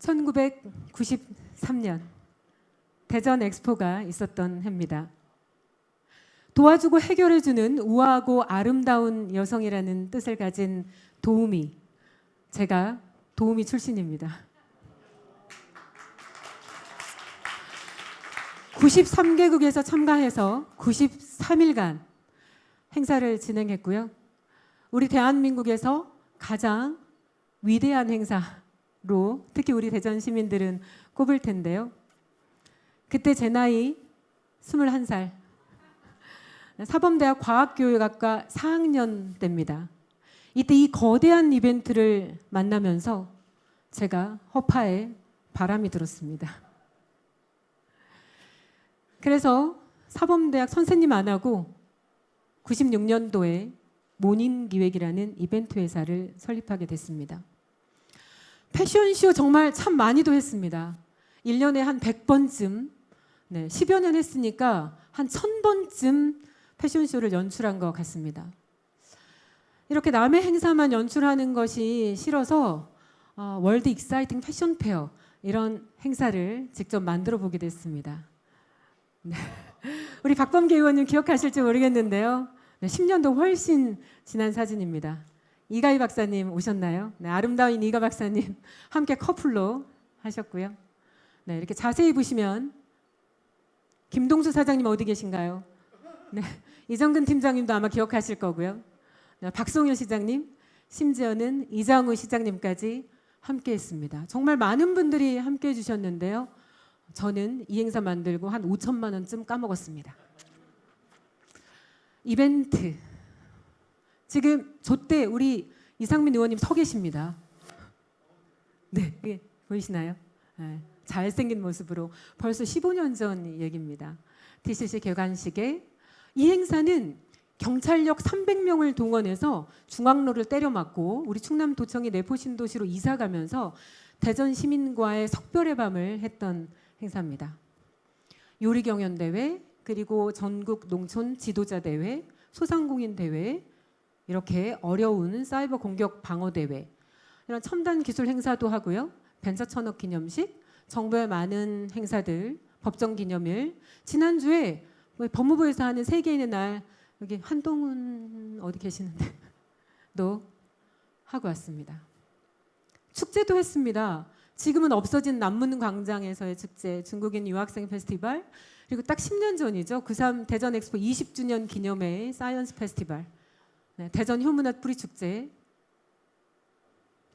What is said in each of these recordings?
1993년 대전 엑스포가 있었던 해입니다. 도와주고 해결해주는 우아하고 아름다운 여성이라는 뜻을 가진 도우미, 제가 도우미 출신입니다. 93개국에서 참가해서 93일간 행사를 진행했고요. 우리 대한민국에서 가장 위대한 행사로 특히 우리 대전 시민들은 꼽을 텐데요. 그때 제 나이 21살, 사범대학 과학교육학과 4학년 때입니다. 이때 이 거대한 이벤트를 만나면서 제가 허파에 바람이 들었습니다. 그래서 사범대학 선생님 안 하고 96년도에 모닝기획이라는 이벤트 회사를 설립하게 됐습니다. 패션쇼 정말 참 많이도 했습니다. 1년에 한 100번쯤, 10여 년 했으니까 한 1000번쯤 패션쇼를 연출한 것 같습니다. 이렇게 남의 행사만 연출하는 것이 싫어서 월드 익사이팅 패션 페어 이런 행사를 직접 만들어 보게 됐습니다. 네. 우리 박범계 의원님 기억하실지 모르겠는데요. 10년도 훨씬 지난 사진입니다. 이가희 박사님 오셨나요? 네, 아름다운 이가 박사님 함께 커플로 하셨고요. 네, 이렇게 자세히 보시면 김동수 사장님 어디 계신가요? 네, 이정근 팀장님도 아마 기억하실 거고요. 네, 박송현 시장님, 심지어는 이장우 시장님까지 함께 했습니다. 정말 많은 분들이 함께 해주셨는데요. 저는 이 행사 만들고 한 5천만 원쯤 까먹었습니다. 이벤트. 지금 저때 우리 이상민 의원님 서 계십니다. 네, 보이시나요? 네, 잘생긴 모습으로 벌써 15년 전 얘기입니다. DCC 개관식에 이 행사는 경찰력 300명을 동원해서 중앙로를 때려맞고 우리 충남도청이 내포신도시로 이사가면서 대전 시민과의 석별의 밤을 했던 행사입니다. 요리경연대회, 그리고 전국 농촌 지도자 대회, 소상공인 대회, 이렇게 어려운 사이버 공격 방어 대회, 이런 첨단 기술 행사도 하고요. 벤처 천억 기념식, 정부의 많은 행사들, 법정 기념일, 지난주에 법무부에서 하는 세계인의 날, 여기 한동훈 어디 계시는데 도 하고 왔습니다. 축제도 했습니다. 지금은 없어진 남문광장에서의 축제, 중국인 유학생 페스티벌, 그리고 딱 10년 전이죠. 93 대전 엑스포 20주년 기념회 사이언스 페스티벌, 네, 대전 효문화 뿌리축제,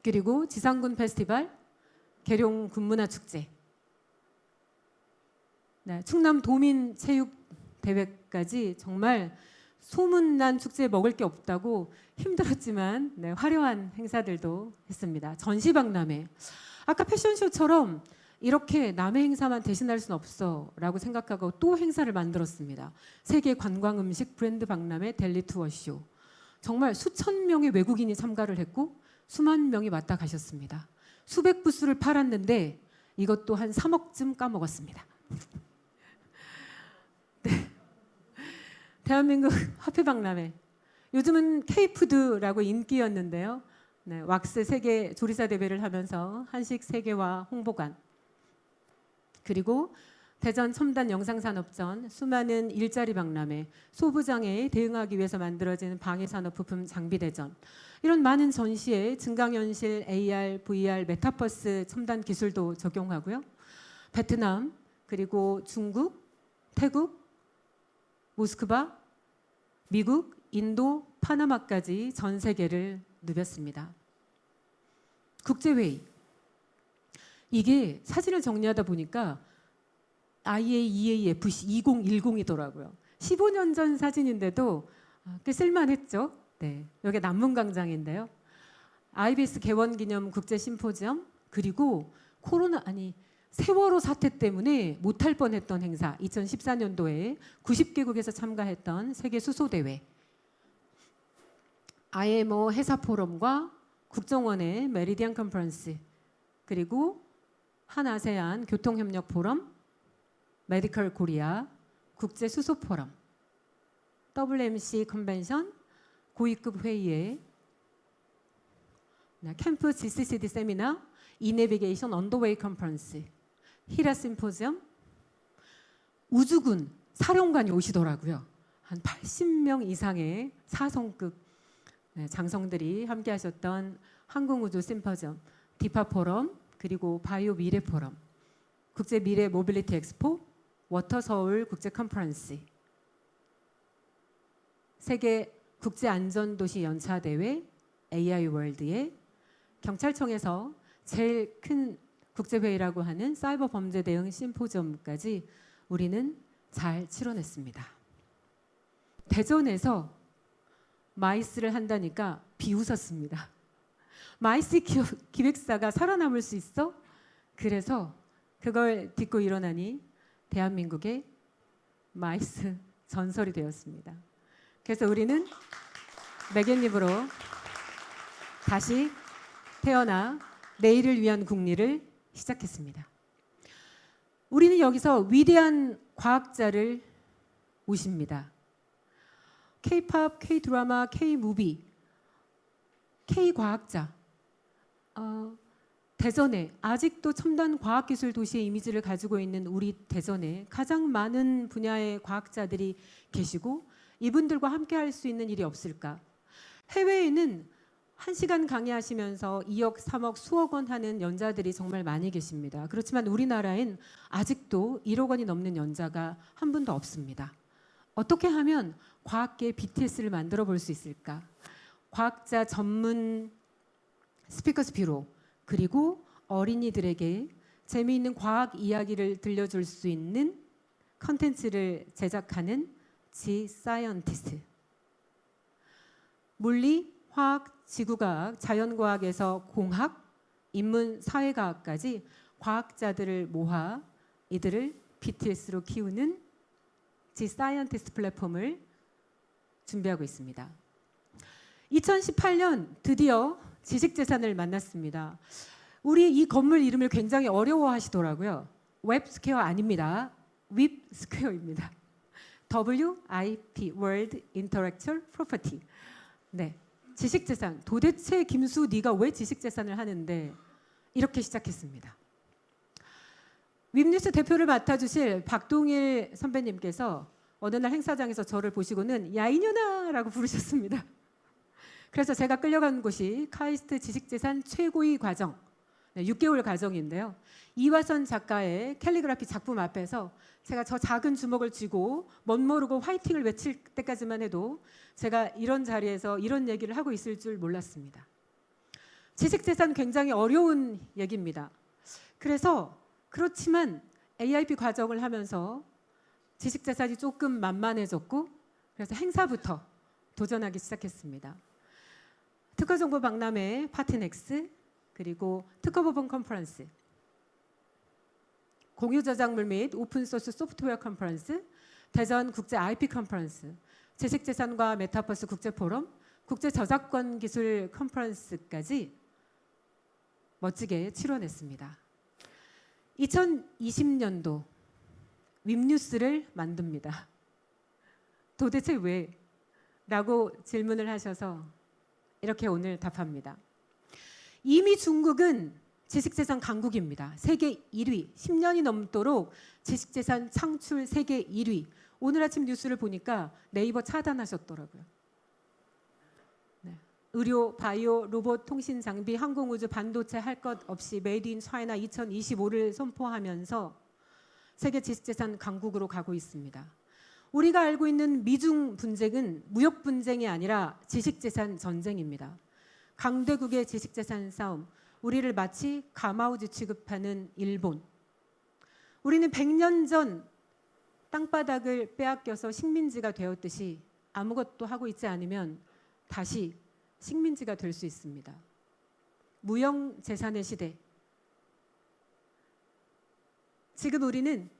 그리고 지상군 페스티벌, 계룡 군문화 축제, 네, 충남 도민 체육 대회까지 정말 소문난 축제에 먹을 게 없다고 힘들었지만 네, 화려한 행사들도 했습니다. 전시박람회. 아까 패션쇼처럼 이렇게 남의 행사만 대신할 수는 없어 라고 생각하고 또 행사를 만들었습니다. 세계 관광음식 브랜드 박람회 델리 투어쇼. 정말 수천 명의 외국인이 참가를 했고 수만 명이 왔다 가셨습니다. 수백 부스를 팔았는데 이것도 한 3억쯤 까먹었습니다. 네. 대한민국 화폐박람회. 요즘은 K푸드라고 인기였는데요. 네, 왁스 세계 조리사 대회를 하면서 한식 세계화 홍보관, 그리고 대전 첨단 영상산업전, 수많은 일자리 박람회, 소부장애에 대응하기 위해서 만들어진 방위산업 부품 장비대전, 이런 많은 전시에 증강현실, AR, VR, 메타버스 첨단 기술도 적용하고요. 베트남, 그리고 중국, 태국, 모스크바, 미국, 인도, 파나마까지 전 세계를 누볐습니다. 국제회의. 이게 사진을 정리하다 보니까 IAEAFC 2010이더라고요. 15년 전 사진인데도 꽤 쓸만했죠. 네, 여기 남문광장인데요. IBS 개원기념 국제심포지엄, 그리고 세월호 사태 때문에 못할 뻔했던 행사 2014년도에 90개국에서 참가했던 세계수소대회, IMO 해사포럼과 국정원의 메리디안 컨퍼런스, 그리고 한아세안 교통협력 포럼, 메디컬 코리아, 국제수소포럼, WMC 컨벤션, 고위급 회의에 캠프 GCCD 세미나, 이내비게이션 언더웨이 컨퍼런스, 히라 심포지엄, 우주군 사령관이 오시더라고요. 한 80명 이상의 4성급 장성들이 함께 하셨던 항공우주 심포지엄, 디파 포럼, 그리고 바이오 미래 포럼, 국제 미래 모빌리티 엑스포, 워터 서울 국제 컨퍼런스, 세계 국제 안전도시 연차 대회, AI 월드에 경찰청에서 제일 큰 국제회의라고 하는 사이버 범죄 대응 심포지엄까지 우리는 잘 치러냈습니다. 대전에서 마이스를 한다니까 비웃었습니다. 마이스 기획사가 살아남을 수 있어? 그래서 그걸 딛고 일어나니 대한민국의 마이스 전설이 되었습니다. 그래서 우리는 매갯잎으로 다시 태어나 내일을 위한 국리를 시작했습니다. 우리는 여기서 위대한 과학자를 모십니다. K-팝, K-드라마, K-무비, K-과학자. 대전에 아직도 첨단 과학기술 도시의 이미지를 가지고 있는 우리 대전에 가장 많은 분야의 과학자들이 계시고 이분들과 함께 할 수 있는 일이 없을까? 해외에는 1시간 강의하시면서 2억, 3억, 수억 원 하는 연자들이 정말 많이 계십니다. 그렇지만 우리나라엔 아직도 1억 원이 넘는 연자가 한 분도 없습니다. 어떻게 하면 과학계 BTS를 만들어 볼 수 있을까? 과학자 전문 스피커스 뷰로, 그리고 어린이들에게 재미있는 과학 이야기를 들려줄 수 있는 컨텐츠를 제작하는 지 사이언티스트. 물리, 화학, 지구과학, 자연과학에서 공학, 인문, 사회과학까지 과학자들을 모아 이들을 BTS로 키우는 지 사이언티스트 플랫폼을 준비하고 있습니다. 2018년 드디어 지식재산을 만났습니다. 우리 이 건물 이름을 굉장히 어려워하시더라고요. 웹스퀘어 아닙니다. 윕스퀘어입니다. WIP, World Intellectual Property. 네, 지식재산. 도대체 김수 네가 왜 지식재산을 하는데 이렇게 시작했습니다. 윕뉴스 대표를 맡아주실 박동일 선배님께서 어느 날 행사장에서 저를 보시고는 야 이년아라고 부르셨습니다. 그래서 제가 끌려간 곳이 카이스트 지식재산 최고위 과정, 6개월 과정인데요. 이화선 작가의 캘리그라피 작품 앞에서 제가 저 작은 주먹을 쥐고 멋모르고 화이팅을 외칠 때까지만 해도 제가 이런 자리에서 이런 얘기를 하고 있을 줄 몰랐습니다. 지식재산 굉장히 어려운 얘기입니다. 그렇지만 AIP 과정을 하면서 지식재산이 조금 만만해졌고 그래서 행사부터 도전하기 시작했습니다. 특허정보 박람회 파트넥스, 그리고 특허법원 컨퍼런스, 공유저작물 및 오픈소스 소프트웨어 컨퍼런스, 대전 국제 IP 컨퍼런스, 지식재산과 메타버스 국제포럼, 국제저작권 기술 컨퍼런스까지 멋지게 치러냈습니다. 2020년도 윕뉴스를 만듭니다. 도대체 왜? 라고 질문을 하셔서 이렇게 오늘 답합니다. 이미 중국은 지식재산 강국입니다. 세계 1위, 10년이 넘도록 지식재산 창출 세계 1위. 오늘 아침 뉴스를 보니까 네이버 차단하셨더라고요. 네. 의료, 바이오, 로봇, 통신 장비, 항공우주, 반도체 할 것 없이 메이드 인 차이나 2025를 선포하면서 세계 지식재산 강국으로 가고 있습니다. 우리가 알고 있는 미중 분쟁은 무역 분쟁이 아니라 지식재산 전쟁입니다. 강대국의 지식재산 싸움, 우리를 마치 가마우지 취급하는 일본. 우리는 100년 전 땅바닥을 빼앗겨서 식민지가 되었듯이 아무것도 하고 있지 않으면 다시 식민지가 될 수 있습니다. 무형재산의 시대. 지금 우리는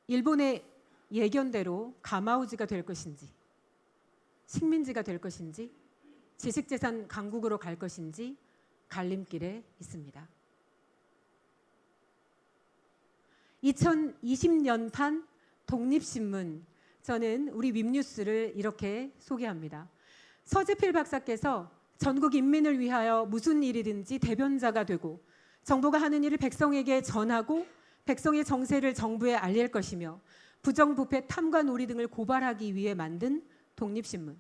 일본의 예견대로 가마우지가 될 것인지, 식민지가 될 것인지, 지식재산 강국으로 갈 것인지 갈림길에 있습니다. 2020년판 독립신문, 저는 우리 윕뉴스를 이렇게 소개합니다. 서재필 박사께서 전국 인민을 위하여 무슨 일이든지 대변자가 되고 정부가 하는 일을 백성에게 전하고 백성의 정세를 정부에 알릴 것이며 부정부패, 탐관 놀이 등을 고발하기 위해 만든 독립신문.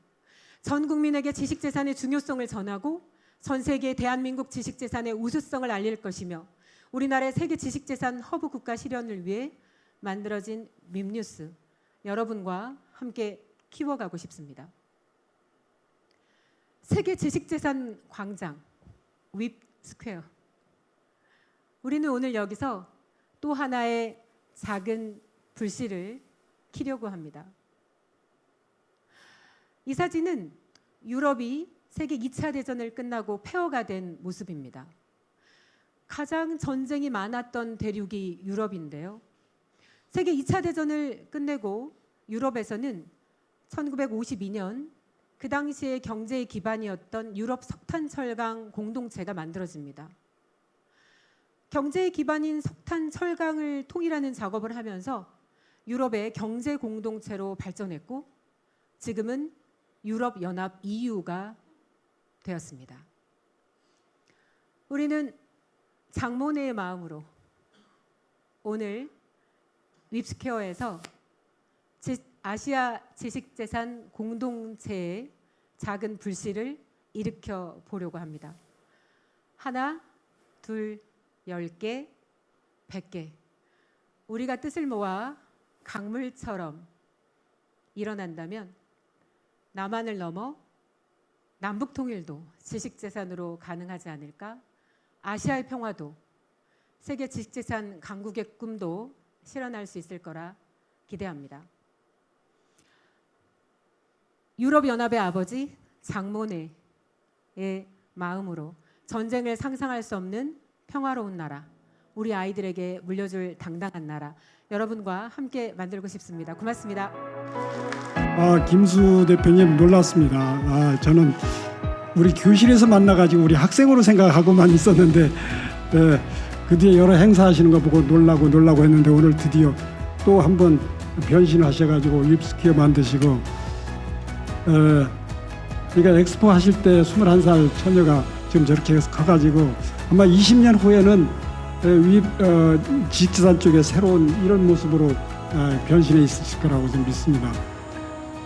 전 국민에게 지식재산의 중요성을 전하고 전 세계 대한민국 지식재산의 우수성을 알릴 것이며 우리나라의 세계 지식재산 허브 국가 실현을 위해 만들어진 밉뉴스, 여러분과 함께 키워가고 싶습니다. 세계 지식재산 광장, 윕스퀘어. 우리는 오늘 여기서 또 하나의 작은 불씨를 키려고 합니다. 이 사진은 유럽이 세계 2차 대전을 끝나고 폐허가 된 모습입니다. 가장 전쟁이 많았던 대륙이 유럽인데요. 세계 2차 대전을 끝내고 유럽에서는 1952년 그 당시의 경제의 기반이었던 유럽 석탄-철강 공동체가 만들어집니다. 경제의 기반인 석탄, 철강을 통일하는 작업을 하면서 유럽의 경제 공동체로 발전했고 지금은 유럽연합 EU가 되었습니다. 우리는 장모네의 마음으로 오늘 윕스퀘어에서 아시아 지식재산 공동체의 작은 불씨를 일으켜 보려고 합니다. 하나, 둘, 10개, 100개. 우리가 뜻을 모아 강물처럼 일어난다면 남한을 넘어 남북 통일도 지식재산으로 가능하지 않을까? 아시아의 평화도 세계 지식재산 강국의 꿈도 실현할 수 있을 거라 기대합니다. 유럽연합의 아버지 장모네의 마음으로 전쟁을 상상할 수 없는 평화로운 나라, 우리 아이들에게 물려줄 당당한 나라, 여러분과 함께 만들고 싶습니다. 고맙습니다. 김수 대표님 놀랐습니다. 저는 우리 교실에서 만나가지고 우리 학생으로 생각하고만 있었는데 그 뒤에 여러 행사하시는 거 보고 놀라고 했는데 오늘 드디어 또 한번 변신하셔가지고 윕스퀘어 만드시고 그러니까 엑스포 하실 때 21살 처녀가 지금 저렇게 커가지고 아마 20년 후에는 지식재산 쪽에 새로운 이런 모습으로 변신해 있을 거라고 좀 믿습니다.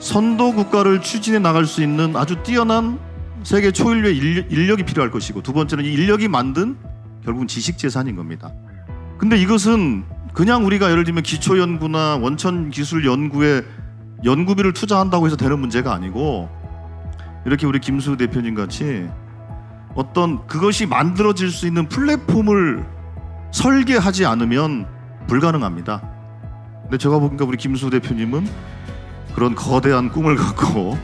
선도 국가를 추진해 나갈 수 있는 아주 뛰어난 세계 초인류의 인력이 필요할 것이고 두 번째는 이 인력이 만든 결국은 지식재산인 겁니다. 근데 이것은 그냥 우리가 예를 들면 기초연구나 원천기술연구에 연구비를 투자한다고 해서 되는 문제가 아니고 이렇게 우리 김수 대표님 같이 어떤 그것이 만들어질 수 있는 플랫폼을 설계하지 않으면 불가능합니다. 근데 제가 보니까 우리 김수 대표님은 그런 거대한 꿈을 갖고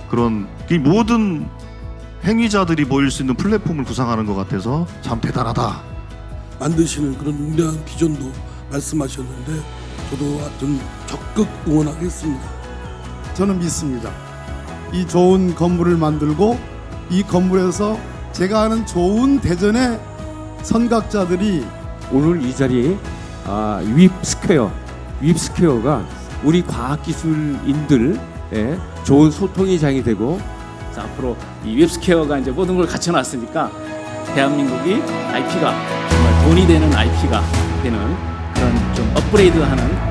그런 이 모든 행위자들이 모일 수 있는 플랫폼을 구상하는 것 같아서 참 대단하다. 만드시는 그런 웅장한 비전도 말씀하셨는데 저도 좀 적극 응원하겠습니다. 저는 믿습니다. 이 좋은 건물을 만들고 이 건물에서 제가 아는 좋은 대전의 선각자들이 오늘 이 자리에 윕스퀘어가 우리 과학기술인들의 좋은 소통의 장이 되고 앞으로 이 윕스퀘어가 이제 모든 걸 갖춰놨으니까 대한민국이 IP가 정말 돈이 되는 IP가 되는 그런 좀 업그레이드하는